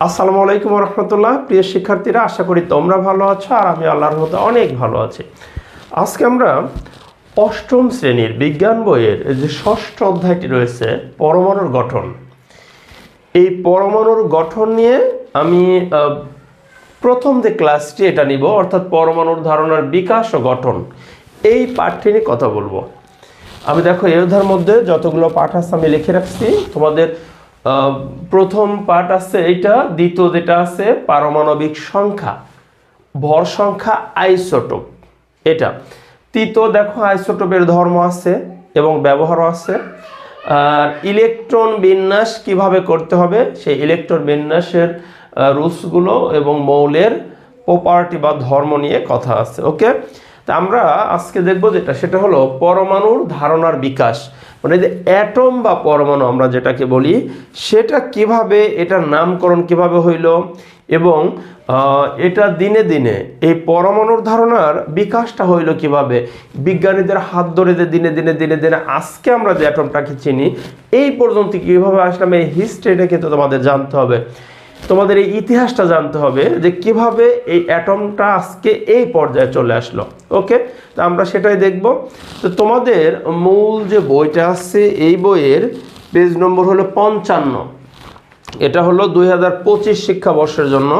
আসসালামু আলাইকুম রহমতুল্লাহ। প্রিয় শিক্ষার্থীরা, আশা করি তোমরা ভালো আছো আর আমি আল্লাহর মতো অনেক ভালো আছি। আজকে আমরা অষ্টম শ্রেণীর বিজ্ঞান বইয়ের যে ষষ্ঠ অধ্যায়টি রয়েছে পরমাণুর গঠন, এই পরমাণুর গঠন নিয়ে আমি প্রথম যে ক্লাসটি এটা নিব, অর্থাৎ পরমাণুর ধারণার বিকাশ ও গঠন, এই পাঠটি নিয়ে কথা বলবো। আমি দেখো এই অধ্যায়ের মধ্যে যতগুলো পাঠ আছে আমি লিখে রাখছি। তোমাদের প্রথম পাঠ আছে এইটা, দ্বিতীয় যেটা আছে পারমাণবিক সংখ্যা, ভর সংখ্যা, আইসোটোপ, এটা তৃতীয় দেখো আইসোটোপের ধর্ম আছে এবং ব্যবহারও আছে। আর ইলেকট্রন বিন্যাস কিভাবে করতে হবে সেই ইলেকট্রন বিন্যাসের রুলসগুলো এবং মৌলের প্রপার্টি বা ধর্ম নিয়ে কথা আছে। ওকে, তা আমরা আজকে দেখব যেটা, সেটা হলো পরমাণুর ধারণার বিকাশ, মানে যে অ্যাটম বা পরমাণু আমরা যেটাকে বলি, সেটা কিভাবে, এটার নামকরণ কিভাবে হইল এবং এটা দিনে দিনে এই পরমাণুর ধারণার বিকাশটা হইল কিভাবে, বিজ্ঞানীদের হাত ধরে যে দিনে দিনে দিনে দিনে আজকে আমরা যে অ্যাটমটাকে চিনি এই পর্যন্ত কীভাবে আসলাম, এই হিস্ট্রিটা কিন্তু তোমাদের জানতে হবে, তোমাদের এই ইতিহাসটা জানতে হবে যে কিভাবে এই অ্যাটমটা আজকে এই পর্যায়ে চলে আসলো। ওকে, তো আমরা সেটাই দেখব। তো তোমাদের মূল যে বইটা আছে এই বইয়ের পেজ নম্বর হলো 55, এটা হলো 2025 শিক্ষাবর্ষের জন্য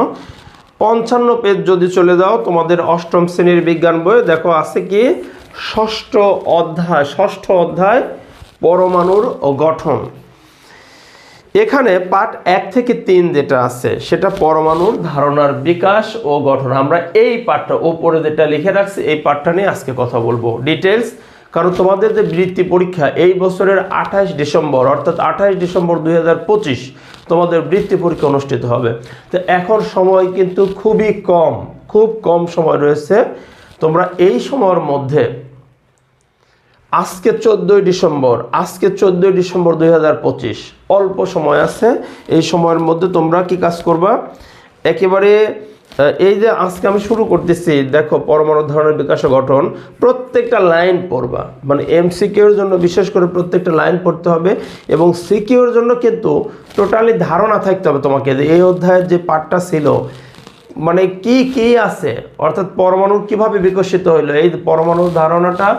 55 পেজ যদি চলে যাও তোমাদের অষ্টম শ্রেণীর বিজ্ঞান বইয়ে দেখো আছে কি ষষ্ঠ অধ্যায় পরমাণুর গঠন। এখানে পার্ট 1 থেকে 3 যেটা আছে সেটা পরমাণুর ধারণার বিকাশ ও গঠন। আমরা এই পার্টটা ওপরে যেটা লিখে রাখছি এই পার্টটা নিয়ে আজকে কথা বলবো ডিটেলস, কারণ তোমাদের যে বৃত্তি পরীক্ষা এই বছরের 28 ডিসেম্বর, অর্থাৎ 28 ডিসেম্বর 2025 তোমাদের বৃত্তি পরীক্ষা অনুষ্ঠিত হবে। তো এখন সময় কিন্তু খুব কম সময় রয়েছে। তোমরা এই সময়ের মধ্যে আজকে 14 ডিসেম্বর 2025 অল্প সময় আছে, এই সময়ের মধ্যে তোমরা কি কাজ করবা, একেবারে এই যে আজকে আমি শুরু করতেছি দেখো পরমাণু ধারণার বিকাশ ও গঠন, প্রত্যেকটা লাইন পড়বা, মানে এমসিকিউর জন্য বিশেষ করে প্রত্যেকটা লাইন পড়তে হবে এবং সিকিউর জন্য কিন্তু টোটালি ধারণা থাকতে হবে তোমাকে যে এই অধ্যায়ের যে পার্টটা ছিল মানে কি কি আছে, অর্থাৎ পরমাণু কিভাবে বিকশিত হইলো, এই পরমাণুর ধারণাটা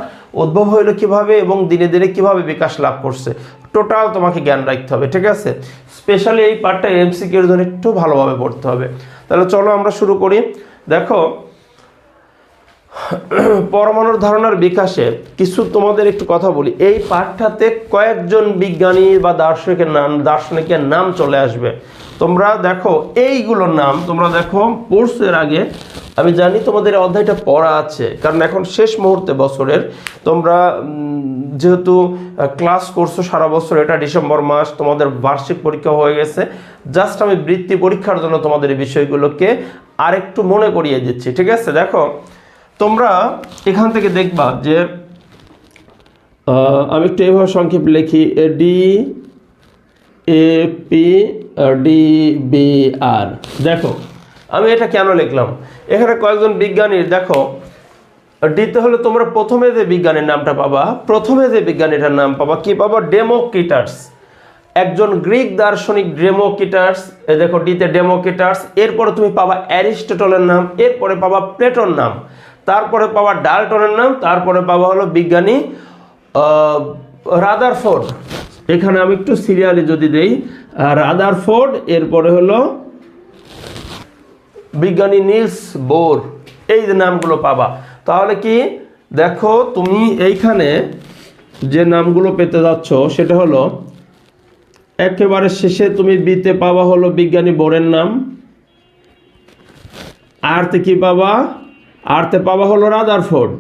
উদ্ভব হইলো কিভাবে এবং দিনে দিনে কিভাবে বিকাশ লাভ করছে, টোটাল তোমাকে জ্ঞান রাখতে হবে। ঠিক আছে, স্পেশালি এই পার্টটা এমসিকিউর জন্য একটু ভালোভাবে পড়তে হবে। তাহলে চলো আমরা শুরু করি। দেখো পরমাণুর ধারণার বিকাশে কিছু তোমাদের একটু কথা বলি। এই পাঠটাতে কয়েকজন বিজ্ঞানী বা দার্শনিকের নাম চলে আসবে। তোমরা দেখো এইগুলোর নাম তোমরা দেখো পড়ছো এর আগে, আমি জানি তোমাদের অধ্যায়টা পড়া আছে, কারণ এখন শেষ মুহূর্তে বছরের তোমরা যেহেতু ক্লাস করছো সারা বছর, এটা ডিসেম্বর মাস, তোমাদের বার্ষিক পরীক্ষা হয়ে গেছে, জাস্ট আমি বৃত্তি পরীক্ষার জন্য তোমাদের এই বিষয়গুলোকে আরেকটু মনে করিয়ে দিচ্ছি। ঠিক আছে, দেখো তোমরা এখান থেকে দেখবা যে আমি একটু এইভাবে সংক্ষেপ লিখি, DAPDBR। দেখো আমি এটা কেন লিখলাম, এখানে কয়েকজন বিজ্ঞানীর দেখো ডিতে হলে তোমরা প্রথমে যে বিজ্ঞানীর নামটা পাবা, বিজ্ঞানীটার নাম পাবা কি পাবা, ডেমোক্রিটাস, একজন গ্রিক দার্শনিক ডেমোক্রিটাস। দেখো ডিতে ডেমোক্রিটাস, এরপরে তুমি পাবা অ্যারিস্টটলের নাম, এরপরে পাবা প্লেটোর নাম, তারপরে পাবা ডাল্টনের নাম, তারপরে পাবা হলো বিজ্ঞানী রাদারফোর্ড। এখানে আমি একটু সিরিয়ালি যদি দেই, রাদারফোর্ড, এরপরে হলো বিজ্ঞানী নিলস বোর, এই যে নামগুলো পাবা। তাহলে কি দেখো তুমি এইখানে যে নামগুলো পেতে যাচ্ছ সেটা হলো একেবারে শেষে তুমি বিতে পাবা হলো বিজ্ঞানী বোরের নাম, আরতে কি পাবা, আরতে পাবা হলো রাদারফোর্ড,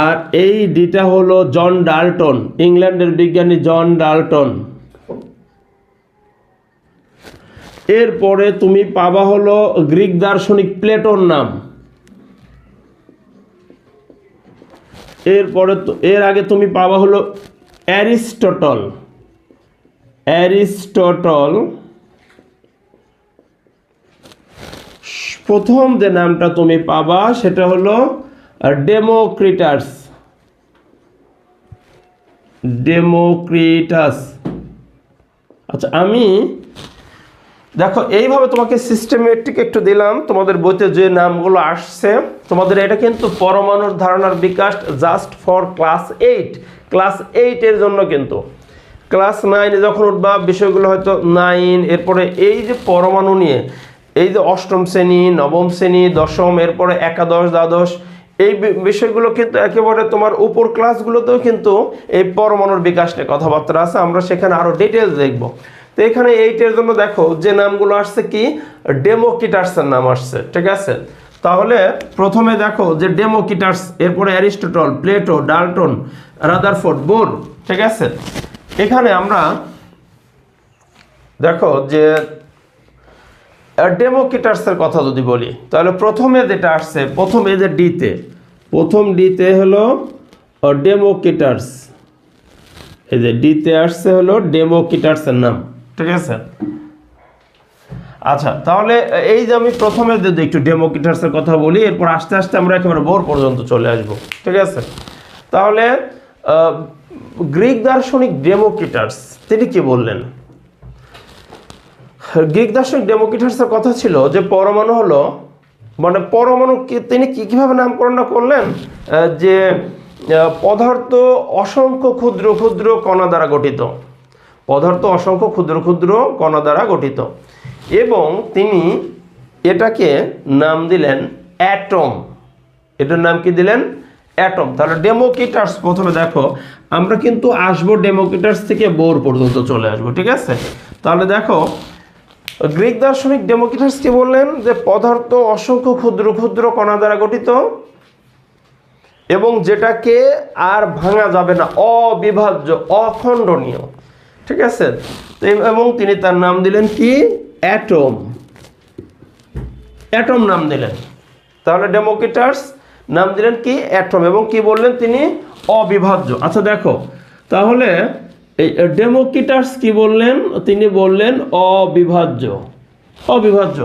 আর এই ডিটা হলো জন ডাল্টন, ইংল্যান্ডের বিজ্ঞানী জন ডাল্টন। এরপরে তুমি পাবা হলো গ্রিক দার্শনিক প্লেটোর নাম, এরপরে এর আগে তুমি পাবা হলো অ্যারিস্টটল। প্রথম যে নামটা তুমি পাবা সেটা হলো ডেমোক্রিটাস, আচ্ছা, আমি দেখো এইভাবে তোমাকে সিস্টেমেটিক একটু দিলাম, তোমাদের বইতে যে নামগুলো আসছে তোমাদের এটা কিন্তু পরমাণুর ধারণার বিকাশ জাস্ট ফর ক্লাস 8 এর জন্য, কিন্তু ক্লাস 9 যখন উঠবা বিষয়গুলো হয়তো 9, এরপরে এই যে পরমাণু নিয়ে এই যে অষ্টম শ্রেণী, নবম শ্রেণী, দশম, এরপরে একাদশ, দ্বাদশ, এই বিষয়গুলো কিন্তু একেবারে তোমার উপর ক্লাসগুলোতেও কিন্তু এই পরমাণুর বিকাশ নিয়ে কথাবার্তা আছে, আমরা সেখানে আরো ডিটেলস দেখব। তো এখানে 8 এর জন্য দেখো যে নামগুলো আসছে কি, ডেমোক্রিটাসের নাম আসছে, ঠিক আছে। তাহলে প্রথমে দেখো যে ডেমোক্রিটাস, এরপরে Aristotle, Plato, Dalton, Rutherford, Bohr, ঠিক আছে। এখানে আমরা দেখো যে ডেমোক্রিটাসের কথা যদি বলি তাহলে প্রথমে যেটা আসছে, প্রথমে যে প্রথম ডিতে হলো ডেমোক্রিটাস, এই যে ডিতে আসছে হলো ডেমোক্রিটাসের নাম, ঠিক আছে। আচ্ছা, তাহলে এই যে আমি প্রথমে যদি একটু ডেমোক্রিটাসের কথা বলি, এরপর আস্তে আস্তে আমরা একেবারে বোর পর্যন্ত চলে আসব, ঠিক আছে। তাহলে গ্রিক দার্শনিক ডেমোক্রিটাস তিনি কি বললেন? গ্রিক দার্শনিক ডেমোক্রিটাসের কথা ছিল যে পরমাণু হলো, মানে পরমাণু তিনি কিভাবে নামকরণ করলেন, যে পদার্থ অসংখ্য ক্ষুদ্র ক্ষুদ্র কণা দ্বারা গঠিত, পদার্থ অসংখ্য ক্ষুদ্র ক্ষুদ্র কণা দ্বারা গঠিত, এবং তিনি এটাকে নাম দিলেন অ্যাটম। এটার নাম কি দিলেন? অ্যাটম। তাহলে ডেমোক্রিটাস, প্রথমে দেখো আমরা কিন্তু আসবো ডেমোক্রিটাস থেকে বোর পর্যন্ত চলে আসবো, ঠিক আছে। তাহলে দেখো গ্রিক দার্শনিক ডেমোক্রিটাস কি বললেন, যে পদার্থ অসংখ্য ক্ষুদ্র ক্ষুদ্র কণা দ্বারা গঠিত এবং যেটাকে আর ভাঙা যাবে না, অবিভাজ্য, অখণ্ডনীয়, ঠিক আছে। এবং তিনি তার নাম দিলেন কি? অ্যাটম। অ্যাটম নাম দিলেন। তাহলে ডেমোক্রিটাস নাম দিলেন কি? অ্যাটম। এবং কি বললেন তিনি? অবিভাজ্য। আচ্ছা দেখো, তাহলে এই ডেমোক্রিটাস কি বললেন? তিনি বললেন অবিভাজ্য। অবিভাজ্য,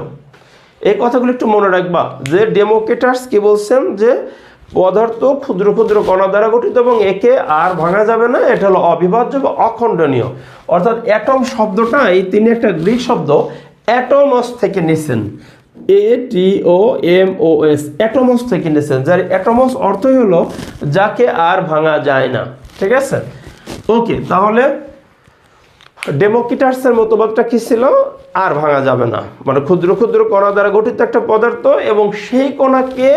এই কথাগুলো একটু মনে রাখবা যে ডেমোক্রিটাস কি বলছেন, যে পদার্থ ক্ষুদ্র ক্ষুদ্র কণা দ্বারা গঠিত এবং একে আর ভাঙা যাবে না, এটা হলো অবিভাজ্য বা অখণ্ডনীয়। অর্থাৎ অ্যাটম শব্দটাই তিনি একটা গ্রিক শব্দ অ্যাটমস থেকে নিছেন, ATOMOS, অ্যাটমস থেকে নিছেন, যার অ্যাটমস অর্থই হলো যাকে আর ভাঙা যায় না, ঠিক আছে। ওকে, তাহলে ডেমোক্রিটাসের মতবাদটা কি ছিল? আর ভাঙা যাবে না, মানে ক্ষুদ্র ক্ষুদ্র কণা দ্বারা গঠিত একটা পদার্থ এবং সেই কণাকে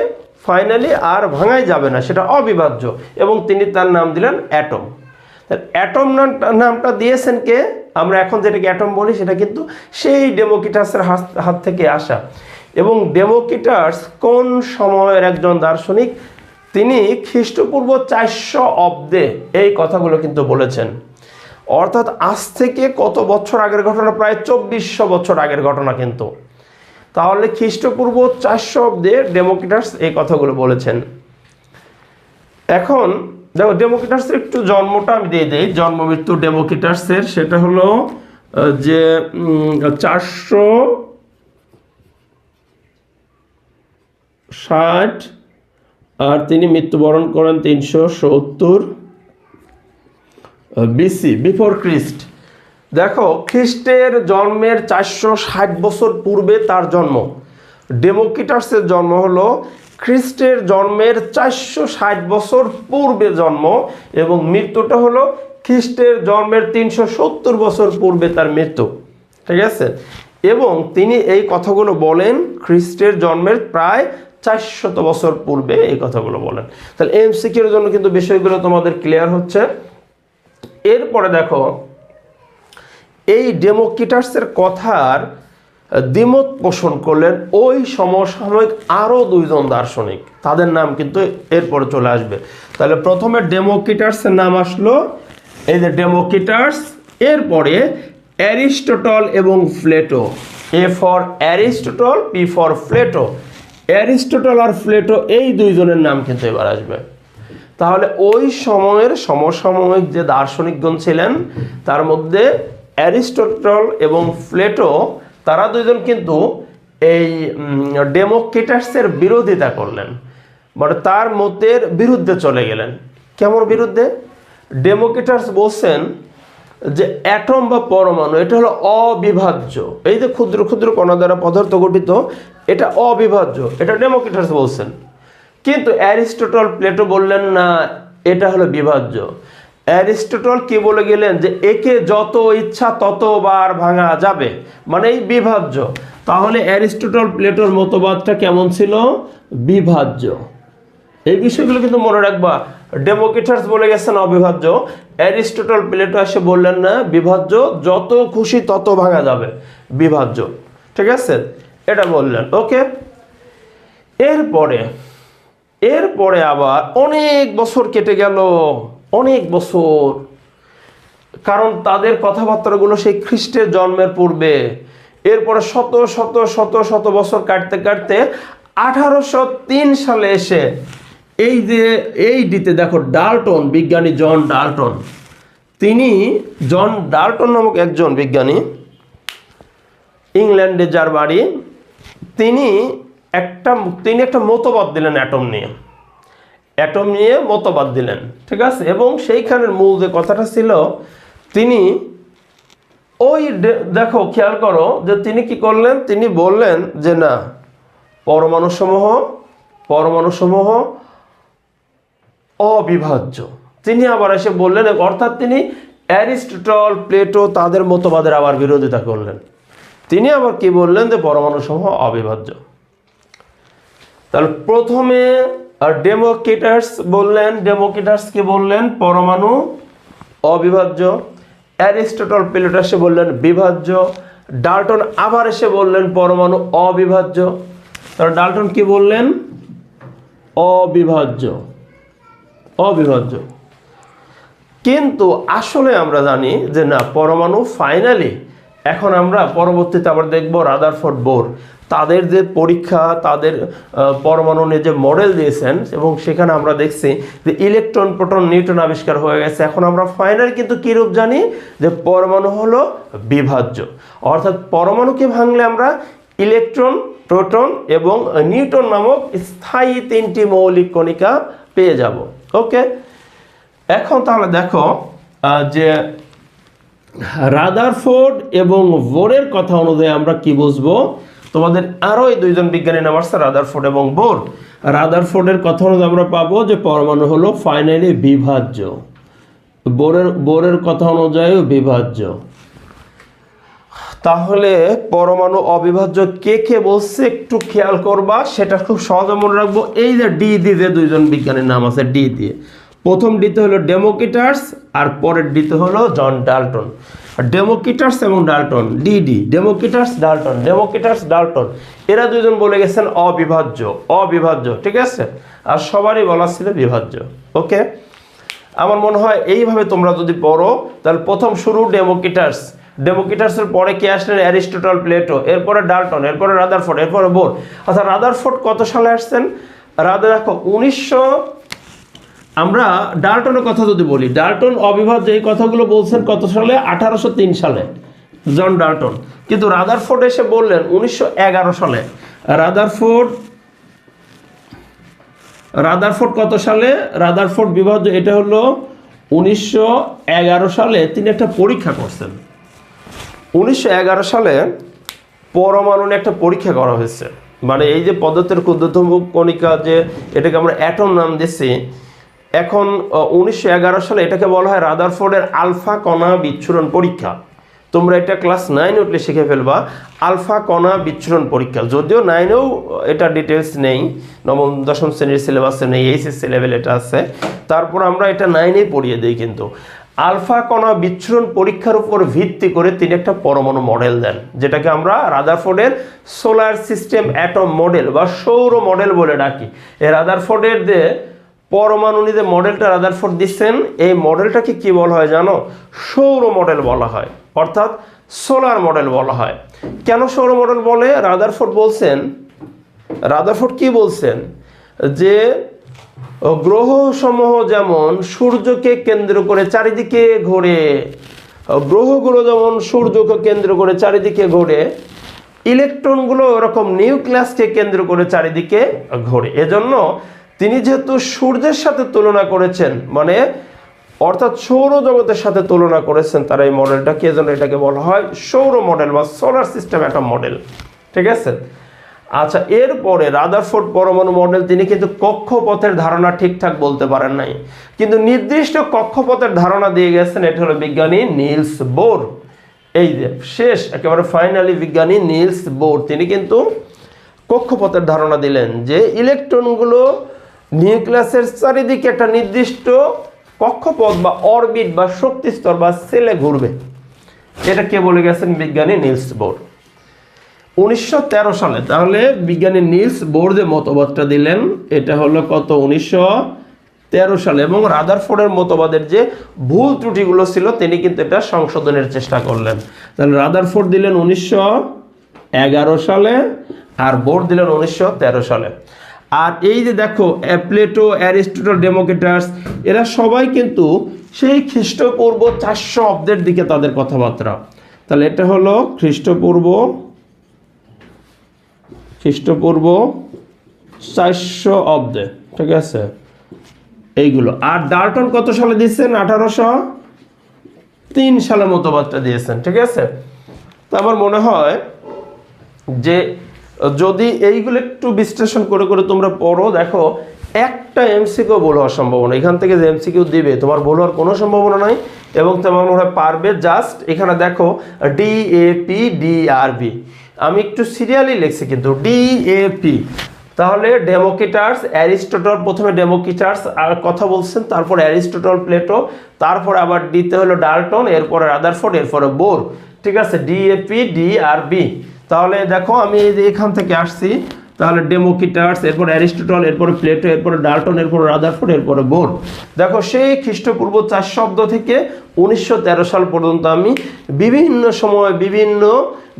ফাইনালি আর ভাঙাই যাবে না, সেটা অবিভাজ্য, এবং তিনি তার নাম দিলেন অ্যাটম। অ্যাটম নামটা দিয়েছেন কে? আমরা এখন যেটাকে অ্যাটম বলি সেটা কিন্তু সেই ডেমোক্রিটাসের হাত থেকে আসা। এবং ডেমোক্রিটাস কোন সময়ের একজন দার্শনিক? তিনি খ্রিস্টপূর্ব 400 অব্দে এই কথাগুলো কিন্তু বলেছেন। অর্থাৎ আজ থেকে কত বছর আগের ঘটনা? প্রায় 2400 বছর আগের ঘটনা কিন্তু। তাহলে খ্রিস্টপূর্ব 400 অব্দে ডেমোক্রিটাস এই কথাগুলো বলেছেন। এখন দেখো ডেমোক্রিটাসের একটু জন্মটা আমি দিয়ে দিই, জন্ম মৃত্যু ডেমোক্রিটাসের, সেটা হলো যে 460, আর তিনি মৃত্যুবরণ করেন 370 BC, বিফোর খ্রিস্ট। দেখো খ্রিস্টের জন্মের 460 বছর পূর্বে তার জন্ম। ডেমোক্রিটাসের জন্ম হলো খ্রিস্টের জন্মের 460 বছর পূর্বে জন্ম, এবং মৃত্যুটা হলো খ্রিস্টের জন্মের 370 বছর পূর্বে তার মৃত্যু, ঠিক আছে। এবং তিনি এই কথাগুলো বলেন খ্রিস্টের জন্মের প্রায় 400 বছর পূর্বে এই কথাগুলো বলেন। তাহলে এমসিকিউর জন্য কিন্তু বিষয়গুলো তোমাদের ক্লিয়ার হচ্ছে। এরপরে দেখো এই ডেমোক্রিটাসের কথার দ্বিমত পোষণ করলেন ওই সমসাময়িক আরও 2 জন দার্শনিক, তাদের নাম কিন্তু এরপরে চলে আসবে। তাহলে প্রথমে ডেমোক্রিটাসের নাম আসলো, এই যে ডেমোক্রিটাস, এরপরে অ্যারিস্টটল এবং Plato, A for Aristotle, P for Plato. Aristotle আর প্লেটো এই 2 জনের নাম কিন্তু এবার আসবে। তাহলে ওই সময়ের সমসাময়িক যে দার্শনিকগণ ছিলেন তার মধ্যে অ্যারিস্টটল এবং প্লেটো, তারা 2 জন কিন্তু এই ডেমোক্রিটাসের বিরোধিতা করলেন, মানে তার মতের বিরুদ্ধে চলে গেলেন। কেমন বিরুদ্ধে? ডেমোক্রিটাস বলছেন যে অ্যাটম বা পরমাণু এটা হলো অবিভাজ্য। এই যে ক্ষুদ্র ক্ষুদ্র কণা দ্বারা পদার্থ গঠিত, এটা অবিভাজ্য, এটা ডেমোক্রিটাস বলছেন। কিন্তু অ্যারিস্টটল, প্লেটো বললেন না, এটা হলো বিভাজ্য। অ্যারিস্টটল কি বলে গেলেন যে একে যত ইচ্ছা ততবার ভাঙা যাবে, মানে এই বিভাজ্য। তাহলে অ্যারিস্টটল প্লেটোর মতবাদটা কেমন ছিল? বিভাজ্য। এই বিষয়গুলো কিন্তু মনে রাখবা। ডেমোক্রিটাস বলে গেছেন অবিভাজ্য, অ্যারিস্টটল প্লেটো এসে বললেন না বিভাজ্য, যত খুশি তত ভাঙা যাবে, বিভাজ্য। ঠিক আছে, এটা বললেন। ওকে, এরপরে আবার অনেক বছর কেটে গেল, অনেক বছর, কারণ তাদের কথাবার্তাগুলো সেই খ্রিস্টের জন্মের পূর্বে। এরপরে শত শত শত শত বছর কাটতে কাটতে 1803 সালে এসে এই ডিতে দেখো ডাল্টন, বিজ্ঞানী জন ডাল্টন, জন ডাল্টন নামক একজন বিজ্ঞানী, ইংল্যান্ডে যার বাড়ি, তিনি একটা মতবাদ দিলেন অ্যাটম নিয়ে মতবাদ দিলেন। ঠিক আছে, এবং সেইখানের মূল যে কথাটা ছিল, তিনি দেখো খেয়াল করো যে তিনি কি করলেন, তিনি বললেন যে না, পরমাণুসমূহ অবিভাজ্য। তিনি আবার এসে বললেন, অর্থাৎ তিনি অ্যারিস্টটল, প্লেটো তাদের মতবাদের আবার বিরোধিতা করলেন। তিনি আবার কি বললেন যে পরমাণুসমূহ অবিভাজ্য। তাহলে প্রথমে ডেমোক্রিটাস কি বললেন? পরমাণু অবিভাজ্য। অ্যারিস্টটল, প্লেটো এসে বললেন বিভাজ্য। ডাল্টন আবার এসে বললেন পরমাণু অবিভাজ্য। তাহলে ডাল্টন কি বললেন? অবিভাজ্য। কিন্তু আসলে আমরা জানি যে না, পরমাণু ফাইনালি, এখন আমরা পরবর্তীতে আবার দেখব রাদারফোর্ড বোর, তাদের যে পরীক্ষা, তাদের পরমাণু নিয়ে যে মডেল দিয়েছেন, এবং সেখানে আমরা দেখছি যে ইলেকট্রন, প্রোটন, নিউট্রন আবিষ্কার হয়ে গেছে। এখন আমরা ফাইনাল কিন্তু কী রূপ জানি, যে পরমাণু হলো বিভাজ্য। অর্থাৎ পরমাণুকে ভাঙলে আমরা ইলেকট্রন, প্রোটন এবং নিউট্রন নামক স্থায়ী 3টি মৌলিক কণিকা পেয়ে যাব। ওকে, এখন তাহলে দেখো যে রাদারফোর্ড এবং বোরের কথা অনুযায়ী আমরা কি বুঝবো। তোমাদের আরো এই দুইজন বিজ্ঞানী নাম আসছে, রাদারফোর্ড এবং বোর। রাদারফোর্ডের কথা অনুযায়ী আমরা পাবো যে পরমাণু হলো ফাইনালি বিভাজ্য, বোরের কথা অনুযায়ী বিভাজ্য। তাহলে পরমাণু অবিভাজ্য কে কে বলছে একটু খেয়াল করবা, সেটা খুব সহজে মনে রাখবো। এই যে ডি দিয়ে যে দুইজন বিজ্ঞানীর নাম আছে, ডি দিয়ে, প্রথম ডিতে হলো ডেমোক্রিটাস আর পরের ডিতে হলো জন ডাল্টন। ডেমোক্রিটাস এবং ডাল্টন, ডেমোক্রিটাস ডাল্টন, এরা দুজন বলে গেছেন অবিভাজ্য। ঠিক আছে, আর সবারই বলা ছিল বিভাজ্য। ওকে, আমার মনে হয় এইভাবে তোমরা যদি পড়ো, তাহলে প্রথম শুরু ডেমোক্রিটাসের পরে কে আসলেন? অ্যারিস্টটল, প্লেটো, এরপরে ডাল্টন, এরপরে রাদারফোর্ড, এরপরে বোর। আচ্ছা, রাদারফোর্ড কত সালে আসছেন? দেখো আমরা ডাল্টনের কথা যদি বলি, ডাল্টন অবিভাজ্য এই কথাগুলো বলছেন কত সালে? 1803 সালে জন ডাল্টন। কিন্তু রাদারফোর্ড এসে বললেন 1911 সালে। রাদারফোর্ড কত সালে? রাদারফোর্ড বিভাজ্য, এটা হলো 1911 সালে তিনি একটা পরীক্ষা করছেন। 1911 সালে পরমাণু নিয়ে একটা পরীক্ষা করা হয়েছে। মানে এই যে পদার্থের ক্ষুদ্রতম কণিকা, যে এটাকে আমরা অ্যাটম নাম দিচ্ছি, এখন 1911 সালে এটাকে বলা হয় রাদারফোর্ডের আলফা কণা বিচ্ছুরণ পরীক্ষা। তোমরা এটা ক্লাস 9 উঠলে শিখে ফেলবা, আলফা কণা বিচ্ছুরণ পরীক্ষা। যদিও 9-এও এটা ডিটেলস নেই, নবম দশম শ্রেণীর সিলেবাসে নেই, এইচএসসি লেভেল এটা আছে, তারপর আমরা এটা 9-এই পড়িয়ে দিই। কিন্তু আলফা কণা বিচ্ছুরণ পরীক্ষার উপর ভিত্তি করে তিনি একটা পরমাণু মডেল দেন, যেটাকে আমরা রাদারফোর্ডের সোলার সিস্টেম অ্যাটম মডেল বা সৌর মডেল বলে ডাকি। এই রাদারফোর্ডের যে পরমাণু নিয়ে যে মডেলটা রাদারফোর্ড দিচ্ছেন, এই মডেলটাকে কি বলা হয় জানো? সৌর মডেল বলা হয়, অর্থাৎ সোলার মডেল বলা হয়। কেন সৌর মডেল বলে? রাদারফোর্ড কি বলছেন যে গ্রহসমূহ যেমন সূর্যকে কেন্দ্র করে চারিদিকে ঘোরে, গ্রহগুলো যেমন সূর্যকে কেন্দ্র করে চারিদিকে ঘোরে, ইলেকট্রনগুলো ওরকম নিউক্লিয়াসকে কেন্দ্র করে চারিদিকে ঘোরে। এজন্য তিনি যেহেতু সূর্যের সাথে তুলনা করেছেন, মানে অর্থাৎ সৌরজগতের সাথে তুলনা করেছেন তারা এই মডেলটাকে, এজন্য এটাকে বলা হয় সৌর মডেল বা সোলার সিস্টেম অ্যাটম মডেল। ঠিক আছে। আচ্ছা, এরপরে রাদারফোর্ড পরমাণু মডেল, তিনি কিন্তু কক্ষপথের ধারণা ঠিকঠাক বলতে পারেন নাই, কিন্তু নির্দিষ্ট কক্ষপথের ধারণা দিয়ে গেছেন। এটা হলো বিজ্ঞানী নিলস বোর। এই যে শেষ একেবারে ফাইনালি বিজ্ঞানী নিলস বোর তিনি কিন্তু কক্ষপথের ধারণা দিলেন যে ইলেকট্রনগুলো নিউক্লিয়াসের চারিদিকে একটা নির্দিষ্ট কক্ষপথ বা অরবিট বা শক্তিস্তর বা সেলে ঘুরবে। এটা কে বলে গেছেন? বিজ্ঞানী নিলস বোর 1913 সালে। তাহলে বিজ্ঞানী নিলস বোর যে মতবাদটা দিলেন এটা হলো কত? 1913 সালে। এবং রাদারফোর্ডের মতবাদের যে ভুল ত্রুটিগুলো ছিল তিনি কিন্তু এটা সংশোধনের চেষ্টা করলেন। তাহলে রাদারফোর্ড দিলেন 1911 সালে আর বোর দিলেন 1913 সালে। আর এই যে দেখো প্লেটো, অ্যারিস্টটল, ডেমোক্রিটাস এরা সবাই কিন্তু সেই খ্রিস্টপূর্ব 400 অব্দের দিকে তাদের কথাবার্তা। তাহলে এটা হলো খ্রিস্টপূর্ব 400 অব্দে। ঠিক আছে, এইগুলো। আর ডাল্টন কত সালে দিয়েছেন? 1803 সালে মতবাদটা দিয়েছেন। ঠিক আছে। তো আমার মনে হয় যে যদি এইগুলো একটু বিশ্লেষণ করে করে তোমরা পড়ো, দেখো একটা এমসিকিউ ভুল হওয়ার সম্ভাবনা, এখান থেকে যে এমসিকিউ দিবে তোমার ভুল হওয়ার কোনো সম্ভাবনা নাই এবং তোমার মনে হয় পারবে। জাস্ট এখানে দেখো ডিএপি ডিআরবি, আমি একটু সিরিয়ালি লিখছি কিন্তু ডিএপি। তাহলে ডেমোক্রিটাস, অ্যারিস্টটল, প্রথমে ডেমোক্রিটাস আর কথা বলছেন, তারপর অ্যারিস্টটল, প্লেটো, তারপর আবার ডিতে হলো ডাল্টন, এরপরে রাদারফোর্ড, এরপরে বোর। ঠিক আছে, ডিএপি ডিআরবি। তাহলে দেখো আমি এই যে এখান থেকে আসছি, তাহলে ডেমোক্রিটাস, এরপর অ্যারিস্টটল, এরপরে প্লেটো, এরপরে ডাল্টন, এরপরে রাদারফোর্ড, এরপরে বোর। দেখো সেই খ্রিস্টপূর্ব 400 অব্দ থেকে 1913 সাল পর্যন্ত আমি বিভিন্ন সময় বিভিন্ন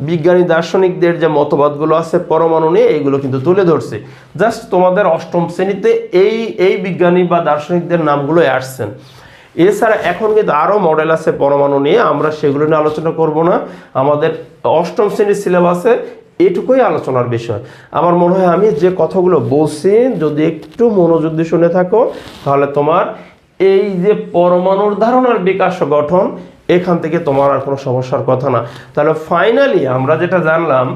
বিজ্ঞানী দার্শনিকদের যে মতবাদগুলো আছে পরমাণু নিয়ে এইগুলো কিন্তু তুলে ধরছি। জাস্ট তোমাদের অষ্টম শ্রেণীতে এই বিজ্ঞানী বা দার্শনিকদের নামগুলো আসছেন। এছাড়া এখন কিন্তু আরও মডেল আছে পরমাণু নিয়ে, আমরা সেগুলো নিয়ে আলোচনা করব না। আমাদের অষ্টম শ্রেণীর সিলেবাসে এটুকুই আলোচনার বিষয়। আমার মনে হয় আমি যে কথাগুলো বলছি যদি একটু মনোযোগ দিয়ে শুনে থাকো, তাহলে তোমার এই যে পরমাণুর ধারণার বিকাশ ও গঠন, এখান থেকে তোমার আর কোনো সমস্যার কথা না। তাহলে ফাইনালি আমরা যেটা জানলাম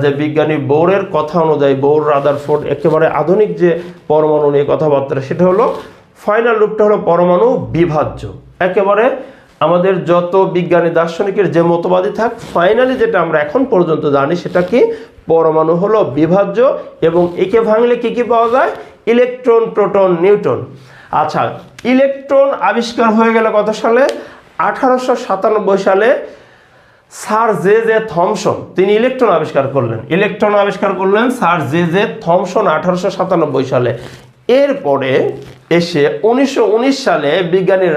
যে বিজ্ঞানী বোরের কথা অনুযায়ী, বোর, রাদারফোর্ড একেবারে আধুনিক যে পরমাণু নিয়ে কথাবার্তা, সেটা হলো ফাইনাল রূপটা হলো পরমাণু বিভাজ্য। একেবারে আমাদের যত বিজ্ঞানী দার্শনিকের যে মতবাদী থাক, ফাইনালি যেটা আমরা এখন পর্যন্ত জানি সেটা কি? পরমাণু হলো বিভাজ্য এবং একে ভাঙলে কি কি পাওয়া যায়? Electron, proton, neutron. আচ্ছা, ইলেকট্রন আবিষ্কার হয়ে গেল কত সালে? 1897 সালে স্যার জে জে থমসন তিনি ইলেকট্রন আবিষ্কার করলেন। ইলেকট্রন আবিষ্কার করলেন স্যার জে জে থমসন 1897 সালে। এরপরে এসে 1919 সালে বিজ্ঞানী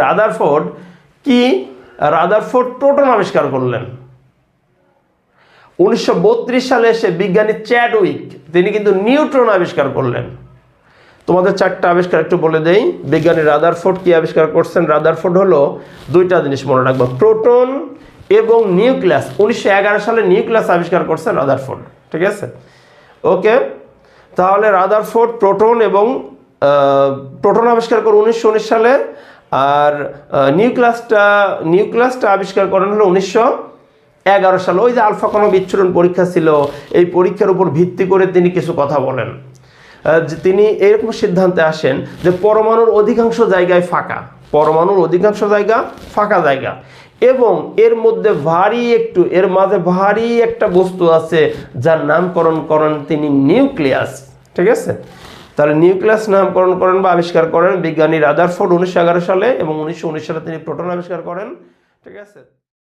রাদারফোর্ড প্রোটন আবিষ্কার করলেন। 1932 সালে এসে বিজ্ঞানী চ্যাডউইক তিনি কিন্তু নিউট্রন আবিষ্কার করলেন। তোমাদের 4টা আবিষ্কার একটু বলে দেই। বিজ্ঞানী রাদারফোর্ড কি আবিষ্কার করছেন? রাদারফোর্ড হলো 2টা জিনিস মনে রাখবো, প্রোটন এবং নিউক্লিয়াস। 1911 সালে নিউক্লিয়াস আবিষ্কার করছেন রাদারফোর্ড। ঠিক আছে, ওকে। তাহলে রাদারফোর্ড প্রোটন আবিষ্কার করে 1919 সালে, আর নিউক্লিয়াসটা আবিষ্কার করেন হলো 1911 সালে। ওই যে আলফা কণা বিচ্ছুরণ পরীক্ষা ছিল, এই পরীক্ষার উপর ভিত্তি করে তিনি কিছু কথা বলেন। তিনি এরকম সিদ্ধান্তে আসেন যে পরমাণুর অধিকাংশ জায়গায় ফাঁকা, পরমাণুর অধিকাংশ জায়গা ফাঁকা জায়গা, এবং এর মাঝে ভারী একটা বস্তু আছে যার নামকরণ করেন তিনি নিউক্লিয়াস। ঠিক আছে, তাহলে নিউক্লিয়াস নামকরণ করেন বা আবিষ্কার করেন বিজ্ঞানী রাদারফোর্ড 1911 সালে, এবং 1919 সালে তিনি প্রোটন আবিষ্কার করেন। ঠিক আছে।